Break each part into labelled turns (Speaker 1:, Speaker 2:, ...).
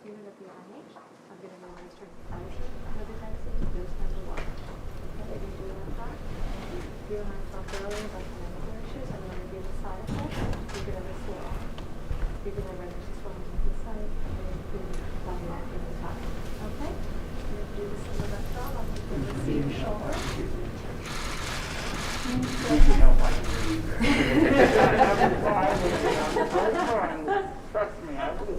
Speaker 1: Here at the NIH, I'm going to administer Pfizer COVID vaccine dose number 1. Okay, if you do that part, if you want to talk earlier about the medical issues, I'm going to give the side effects. You can have a slow. You can have a swelling to the side, and then you can find that in the top. Okay? I'm going to do this in the left arm. I'm going to see your shoulder.
Speaker 2: Trust me, I will.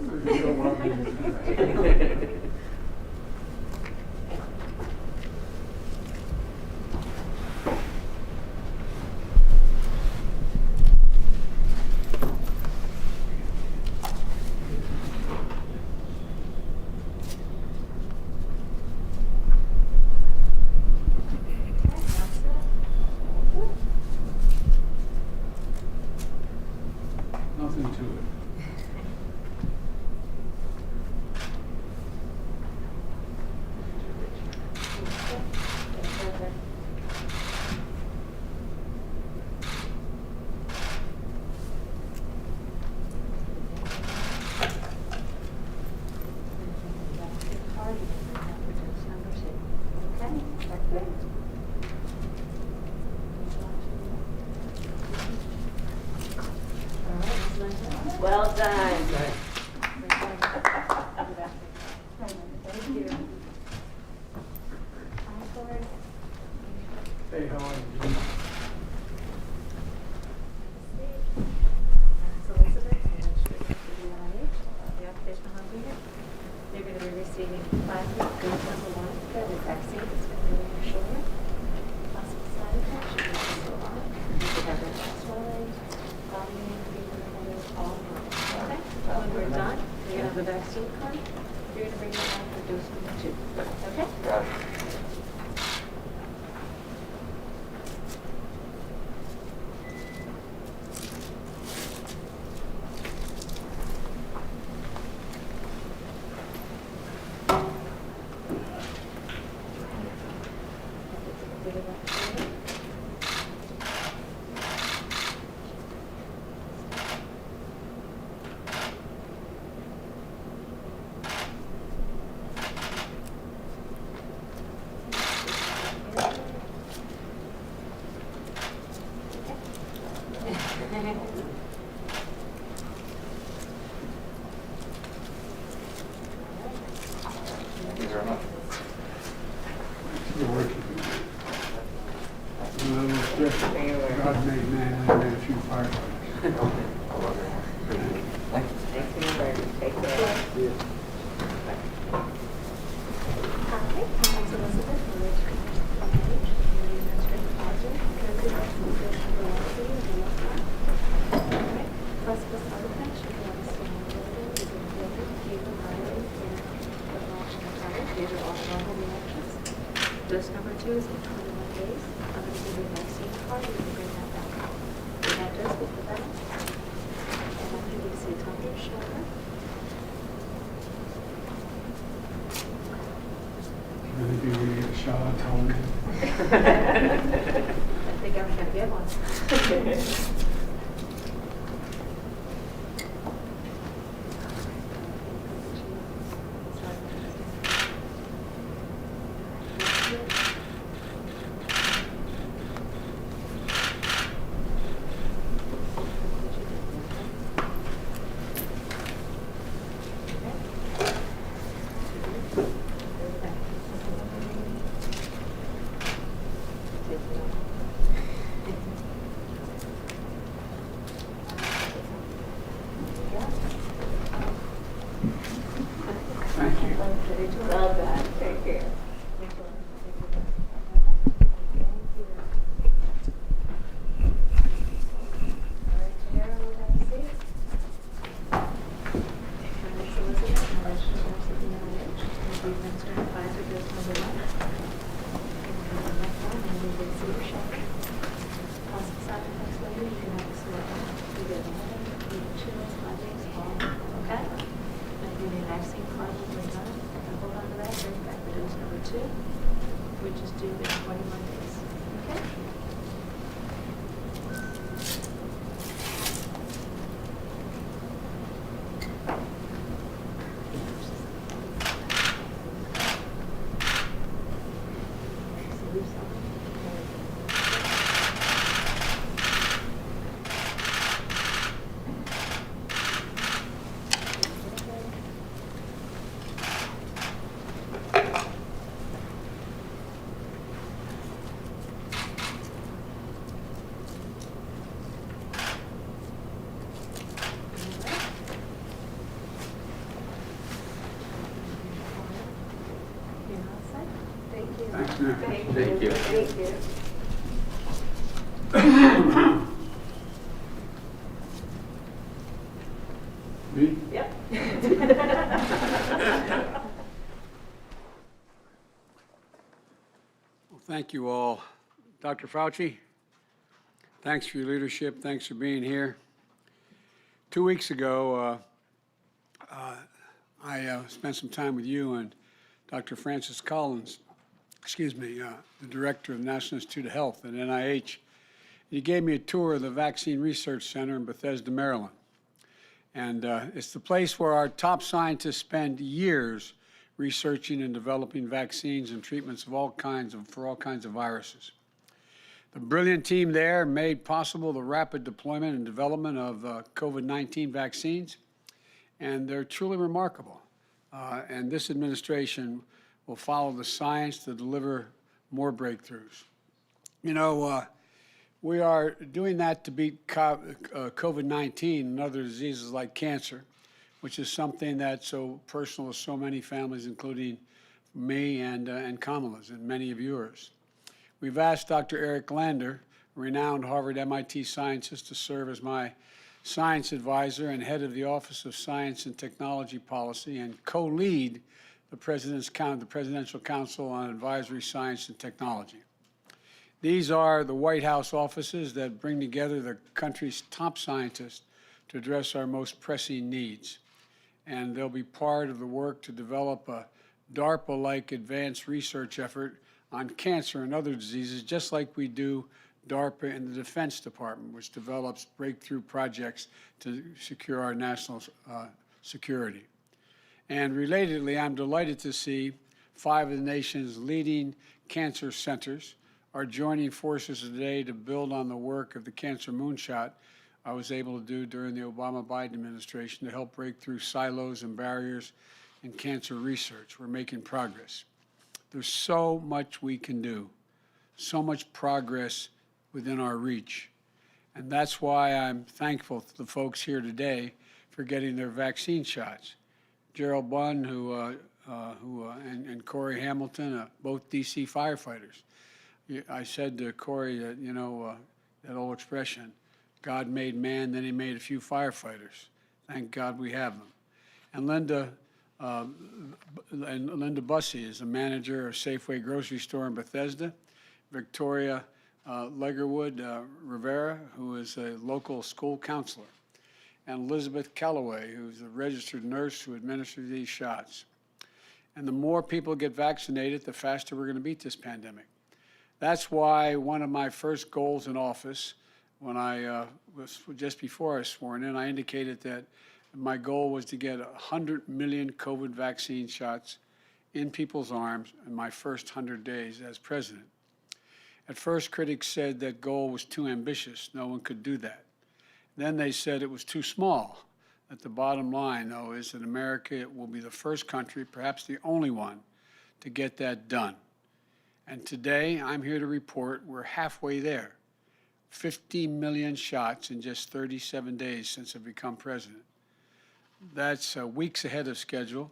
Speaker 3: Nothing to it.
Speaker 1: Well done.
Speaker 3: Hey, how are you?
Speaker 1: You're going to be receiving Pfizer dose number 1 COVID vaccine. It's going to be in your shoulder. Possible side effects, you can just go on. You can have that swelling, vomiting, fever, headache, all normal. Okay? When we're done, you're going to have the vaccine card. You're going to bring it back for dose number 2. Okay?
Speaker 2: Got it. Thank you very much.
Speaker 3: You're working. God made man and made a few firefighters.
Speaker 4: Thanks for your work. Take care.
Speaker 1: Hi, my name's Elizabeth. I'm a NIH. I'm the administrative Pfizer COVID vaccine dose number 1 for you in the left arm. Alright. Possible side effects, you can have a swollen liver, you can feel fever, headache, and tired. These are all normal reactions. Dose number 2 is in 21 days. I'm going to give you a vaccine card. You can bring that back. We have dose, we'll put that in. And I'm going to see the top of your shoulder.
Speaker 3: Maybe we get a shot on television.
Speaker 1: I think I'm going to get one.
Speaker 3: Thank you.
Speaker 4: Well done. Take care.
Speaker 1: Vaccine card when we're done. Hold on to that. Bring it back for dose number 2, which is due in 21 days. Okay?
Speaker 2: Thank you.
Speaker 4: Thank you.
Speaker 3: Me?
Speaker 4: Yep.
Speaker 3: Well, thank you all. Dr. Fauci, thanks for your leadership. Thanks for being here. 2 weeks ago, I spent some time with you and Dr. Francis Collins, the director of the National Institute of Health at NIH. You gave me a tour of the Vaccine Research Center in Bethesda, Maryland. And it's the place where our top scientists spend years researching and developing vaccines and treatments for all kinds of viruses. The brilliant team there made possible the rapid deployment and development of COVID-19 vaccines, and they're truly remarkable. And this administration will follow the science to deliver more breakthroughs. You know, we are doing that to beat COVID-19 and other diseases like cancer, which is something that's so personal to so many families, including me and Kamala's and many of yours. We've asked Dr. Eric Lander, a renowned Harvard MIT scientist, to serve as my science advisor and head of the Office of Science and Technology Policy and co-lead the Presidential Council on Advisory Science and Technology. These are the White House offices that bring together the country's top scientists to address our most pressing needs. And they'll be part of the work to develop a DARPA-like advanced research effort on cancer and other diseases, just like we do DARPA in the Defense Department, which develops breakthrough projects to secure our national security. And relatedly, I'm delighted to see 5 of the nation's leading cancer centers are joining forces today to build on the work of the cancer moonshot I was able to do during the Obama-Biden administration to help break through silos and barriers in cancer research. We're making progress. There's so much we can do, so much progress within our reach. And that's why I'm thankful to the folks here today for getting their vaccine shots. Gerald Bunn, and Corey Hamilton, both D.C. firefighters. I said to Corey that, that old expression, God made man, then he made a few firefighters. Thank God we have them. And Linda Bussey is the manager of Safeway grocery store in Bethesda. Victoria Leggerwood Rivera, who is a local school counselor. And Elizabeth Calloway, who's a registered nurse who administers these shots. And the more people get vaccinated, the faster we're going to beat this pandemic. That's why one of my first goals in office, when I was just before I was sworn in, I indicated that my goal was to get 100 million COVID vaccine shots in people's arms in my first 100 days as president. At first, critics said that goal was too ambitious. No one could do that. Then they said it was too small. That the bottom line, though, is that America will be the first country, perhaps the only one, to get that done. And today, I'm here to report we're halfway there. 50 million shots in just 37 days since I've become president. That's weeks ahead of schedule,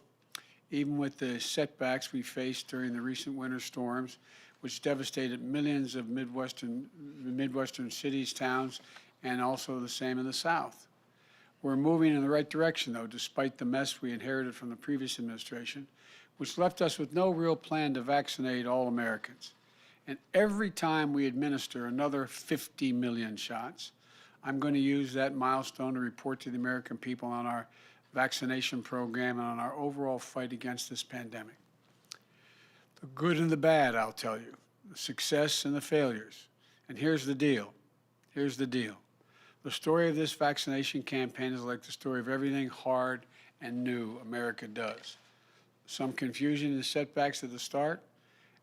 Speaker 3: even with the setbacks we faced during the recent winter storms, which devastated millions of Midwestern cities, towns, and also the same in the South. We're moving in the right direction, though, despite the mess we inherited from the previous administration, which left us with no real plan to vaccinate all Americans. And every time we administer another 50 million shots, I'm going to use that milestone to report to the American people on our vaccination program and on our overall fight against this pandemic. The good and the bad, I'll tell you, the success and the failures. And here's the deal. Here's the deal. The story of this vaccination campaign is like the story of everything hard and new America does. Some confusion and setbacks at the start,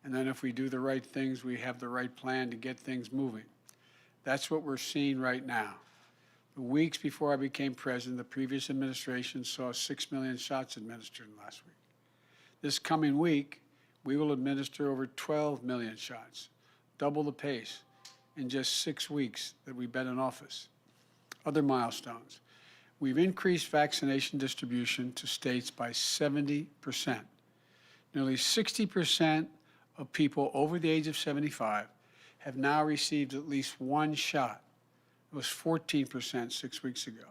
Speaker 3: and then if we do the right things, we have the right plan to get things moving. That's what we're seeing right now. The weeks before I became president, the previous administration saw 6 million shots administered last week. This coming week, we will administer over 12 million shots, double the pace in just 6 weeks that we've been in office. Other milestones. We've increased vaccination distribution to states by 70%. Nearly 60% of people over the age of 75 have now received at least one shot. It was 14% 6 weeks ago.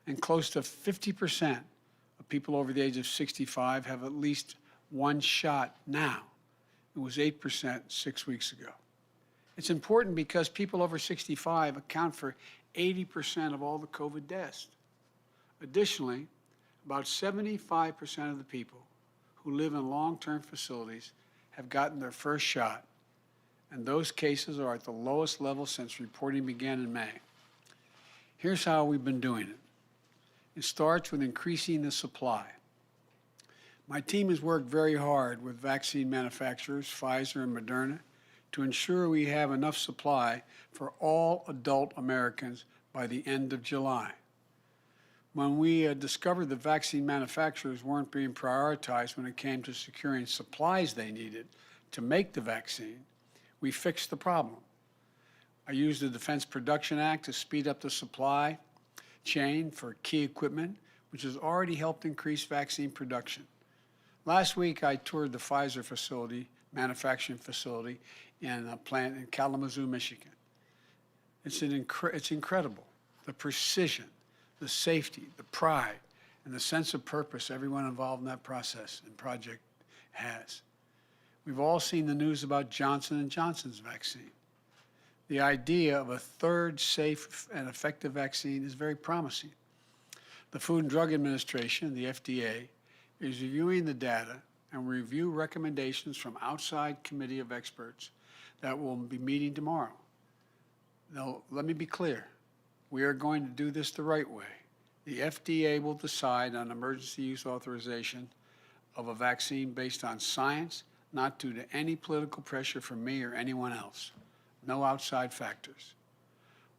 Speaker 3: And close to 50% of people over the age of 65 have at least one shot now. It was 8% 6 weeks ago. It's important because people over 65 account for 80% of all the COVID deaths. Additionally, about 75% of the people who live in long-term facilities have gotten their first shot, and those cases are at the lowest level since reporting began in May. Here's how we've been doing it. It starts with increasing the supply. My team has worked very hard with vaccine manufacturers, Pfizer and Moderna, to ensure we have enough supply for all adult Americans by the end of July. When we discovered the vaccine manufacturers weren't being prioritized when it came to securing supplies they needed to make the vaccine, we fixed the problem. I used the Defense Production Act to speed up the supply chain for key equipment, which has already helped increase vaccine production. Last week, I toured the Pfizer facility, manufacturing facility in a plant in Kalamazoo, Michigan. It's incredible, the precision, the safety, the pride, and the sense of purpose everyone involved in that process and project has. We've all seen the news about Johnson & Johnson's vaccine. The idea of a third safe and effective vaccine is very promising. The Food and Drug Administration, the FDA, is reviewing the data and will review recommendations from outside committee of experts that will be meeting tomorrow. Now, let me be clear. We are going to do this the right way. The FDA will decide on emergency use authorization of a vaccine based on science, not due to any political pressure from me or anyone else. No outside factors.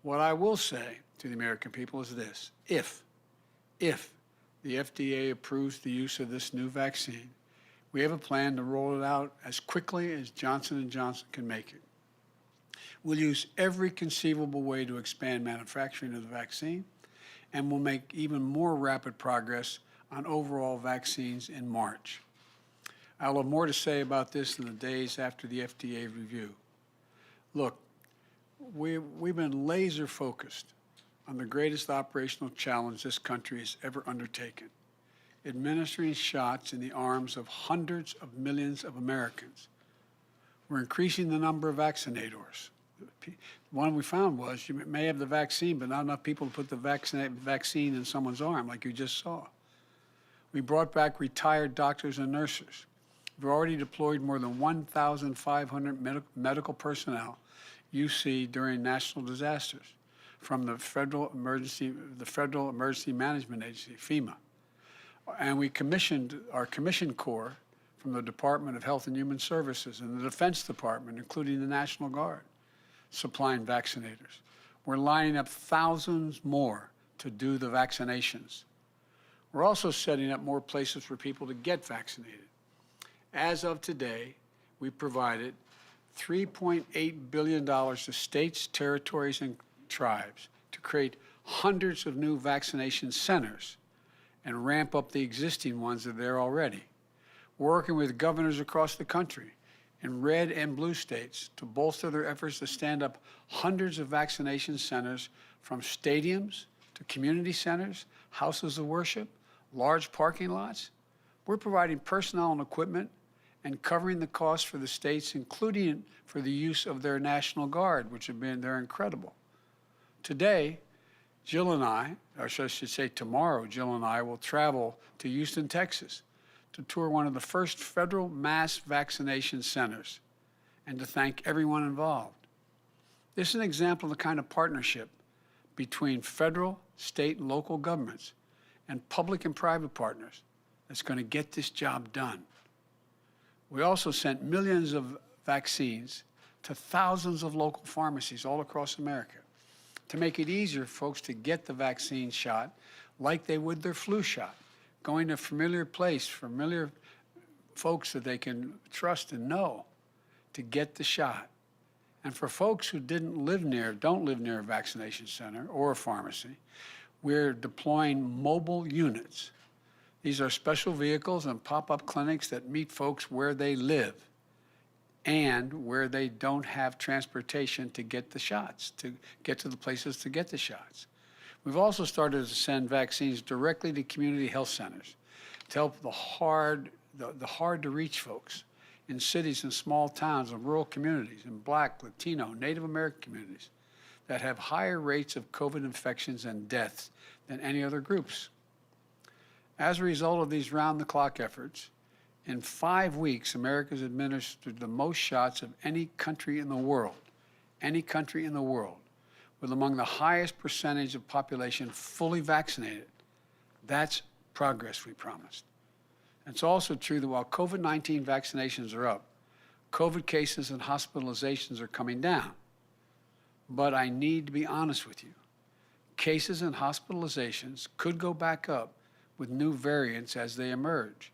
Speaker 3: What I will say to the American people is this: if the FDA approves the use of this new vaccine, we have a plan to roll it out as quickly as Johnson & Johnson can make it. We'll use every conceivable way to expand manufacturing of the vaccine, and we'll make even more rapid progress on overall vaccines in March. I'll have more to say about this in the days after the FDA review. Look, we've been laser focused on the greatest operational challenge this country has ever undertaken: administering shots in the arms of hundreds of millions of Americans. We're increasing the number of vaccinators. One we found was you may have the vaccine, but not enough people to put the vaccine in someone's arm, like you just saw. We brought back retired doctors and nurses. We've already deployed more than 1,500 medical personnel you see during national disasters from the Federal Emergency Management Agency, FEMA. And we commissioned our commission corps from the Department of Health and Human Services and the Defense Department, including the National Guard, supplying vaccinators. We're lining up thousands more to do the vaccinations. We're also setting up more places for people to get vaccinated. As of today, we provided $3.8 billion to states, territories, and tribes to create hundreds of new vaccination centers and ramp up the existing ones that are there already. We're working with governors across the country in red and blue states to bolster their efforts to stand up hundreds of vaccination centers, from stadiums to community centers, houses of worship, large parking lots. We're providing personnel and equipment and covering the costs for the states, including for the use of their National Guard, which they're incredible. Today, Jill and I, or I should say tomorrow, Jill and I will travel to Houston, Texas, to tour one of the first federal mass vaccination centers and to thank everyone involved. This is an example of the kind of partnership between federal, state, and local governments and public and private partners that's going to get this job done. We also sent millions of vaccines to thousands of local pharmacies all across America to make it easier for folks to get the vaccine shot like they would their flu shot, going to a familiar place, familiar folks that they can trust and know to get the shot. And for folks who don't live near a vaccination center or a pharmacy, we're deploying mobile units. These are special vehicles and pop-up clinics that meet folks where they live and where they don't have transportation to get the shots, to get to the places to get the shots. We've also started to send vaccines directly to community health centers to help the hard to reach folks in cities and small towns and rural communities, in Black, Latino, Native American communities that have higher rates of COVID infections and deaths than any other groups. As a result of these round-the-clock efforts, in 5 weeks, America's administered the most shots of any country in the world, with among the highest percentage of population fully vaccinated. That's progress we promised. It's also true that while COVID-19 vaccinations are up, COVID cases and hospitalizations are coming down. But I need to be honest with you. Cases and hospitalizations could go back up with new variants as they emerge.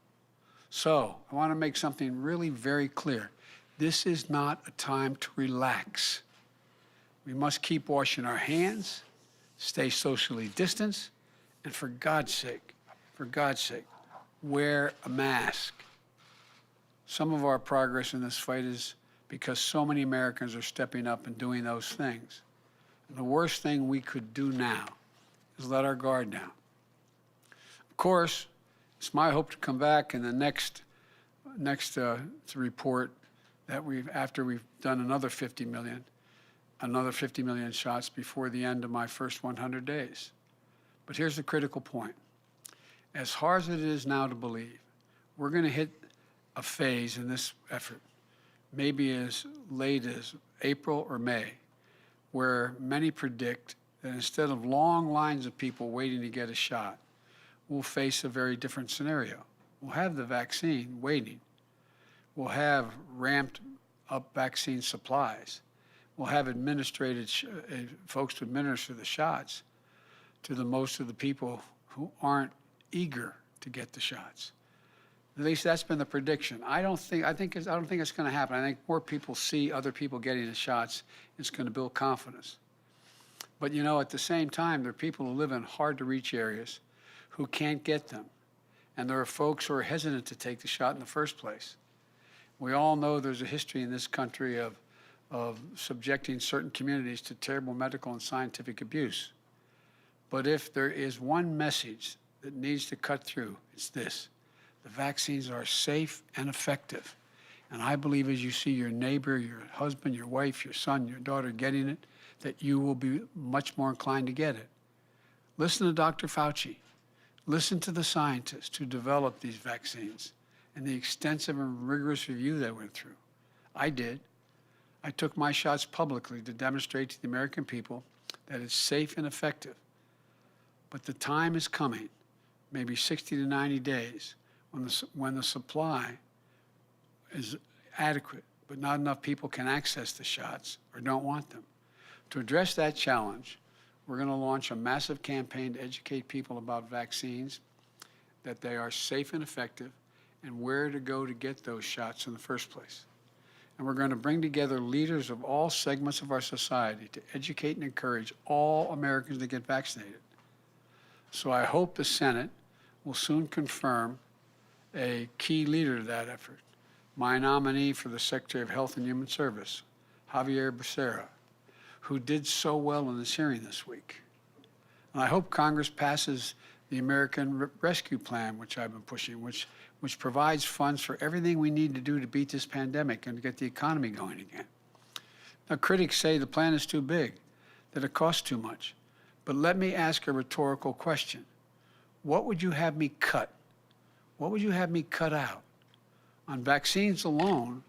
Speaker 3: So I want to make something really very clear. This is not a time to relax. We must keep washing our hands, stay socially distanced, and for God's sake, wear a mask. Some of our progress in this fight is because so many Americans are stepping up and doing those things. And the worst thing we could do now is let our guard down. Of course, it's my hope to come back in the next report that after we've done another 50 million shots before the end of my first 100 days. But here's the critical point. As hard as it is now to believe, we're going to hit a phase in this effort, maybe as late as April or May, where many predict that instead of long lines of people waiting to get a shot, we'll face a very different scenario. We'll have the vaccine waiting. We'll have ramped up vaccine supplies. We'll have folks to administer the shots to the most of the people who aren't eager to get the shots. At least that's been the prediction. I don't think it's going to happen. I think more people see other people getting the shots. It's going to build confidence. But you know, at the same time, there are people who live in hard-to-reach areas who can't get them, and there are folks who are hesitant to take the shot in the first place. We all know there's a history in this country of subjecting certain communities to terrible medical and scientific abuse. But if there is one message that needs to cut through, it's this. The vaccines are safe and effective. And I believe as you see your neighbor, your husband, your wife, your son, your daughter getting it, that you will be much more inclined to get it. Listen to Dr. Fauci. Listen to the scientists who developed these vaccines and the extensive and rigorous review they went through. I did. I took my shots publicly to demonstrate to the American people that it's safe and effective. But the time is coming, maybe 60 to 90 days, when the supply is adequate, but not enough people can access the shots or don't want them. To address that challenge, we're going to launch a massive campaign to educate people about vaccines, that they are safe and effective, and where to go to get those shots in the first place. And we're going to bring together leaders of all segments of our society to educate and encourage all Americans to get vaccinated. So I hope the Senate will soon confirm a key leader to that effort, my nominee for the Secretary of Health and Human Service, Javier Becerra, who did so well in this hearing this week. And I hope Congress passes the American Rescue Plan, which I've been pushing, which provides funds for everything we need to do to beat this pandemic and to get the economy going again. Now, critics say the plan is too big, that it costs too much. But let me ask a rhetorical question. What would you have me cut? What would you have me cut out? On vaccines alone,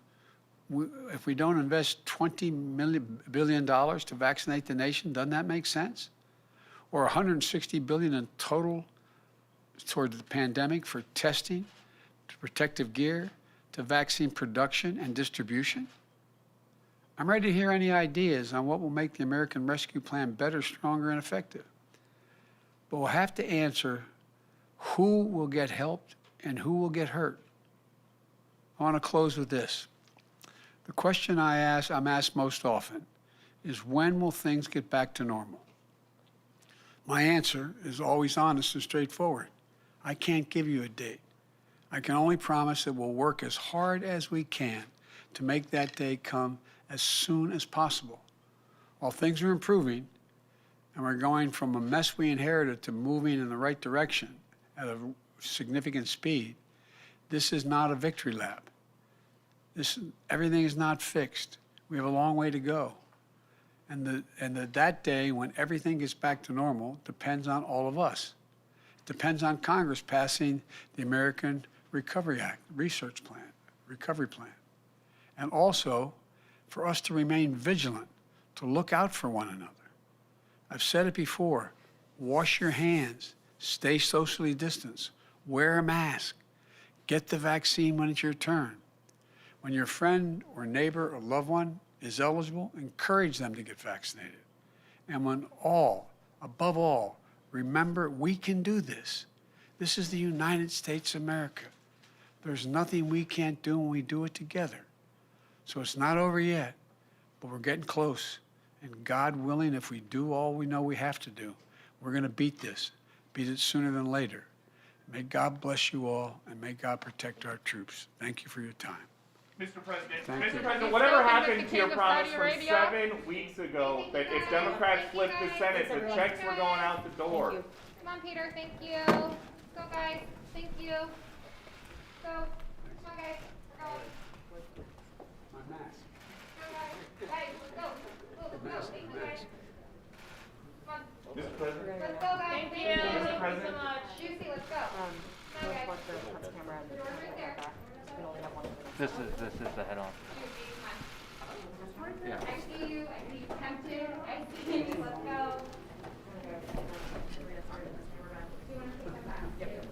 Speaker 3: if we don't invest $20 billion to vaccinate the nation, doesn't that make sense? Or $160 billion in total toward the pandemic for testing, to protective gear, to vaccine production and distribution? I'm ready to hear any ideas on what will make the American Rescue Plan better, stronger, and effective. But we'll have to answer who will get helped and who will get hurt. I want to close with this. The question I'm asked most often is, when will things get back to normal? My answer is always honest and straightforward. I can't give you a date. I can only promise that we'll work as hard as we can to make that day come as soon as possible. While things are improving and we're going from a mess we inherited to moving in the right direction at a significant speed, this is not a victory lap. Everything is not fixed. We have a long way to go. And that day when everything gets back to normal depends on all of us. It depends on Congress passing the American Recovery Act, recovery plan. And also for us to remain vigilant, to look out for one another. I've said it before, wash your hands, stay socially distanced, wear a mask, get the vaccine when it's your turn. When your friend or neighbor or loved one is eligible, encourage them to get vaccinated. And above all, remember we can do this. This is the United States of America. There's nothing we can't do when we do it together. So it's not over yet, but we're getting close. And God willing, if we do all we know we have to do, we're going to beat this, beat it sooner than later. May God bless you all, and may God protect our troops. Thank you for your time.
Speaker 2: Mr. President,
Speaker 3: Thank you.
Speaker 2: Mr. President, whatever
Speaker 5: Still think
Speaker 2: happened
Speaker 5: that
Speaker 2: to your
Speaker 5: the king of
Speaker 2: promise
Speaker 5: Saudi
Speaker 2: from
Speaker 5: Arabia?
Speaker 2: 7 weeks ago that if Democrats flipped the Senate, the checks were going out the door?
Speaker 5: Come on, Peter, thank you. Go, guys. Thank you. Go. Come on, guys. We're going.
Speaker 3: My mask.
Speaker 5: Go, guys. Guys, let's go. Let's go. Thank you, guys. Come on.
Speaker 2: Mr. President?
Speaker 5: Let's go, guys.
Speaker 2: Mr.
Speaker 5: Thank you
Speaker 2: President?
Speaker 5: so much. Juicy, let's go. Come on, guys. The door's right there.
Speaker 6: This is the head-on.
Speaker 5: Juicy, come on.
Speaker 6: Yeah.
Speaker 5: I see you tempted. I see you. Let's go. Do you want to take that back? Yep.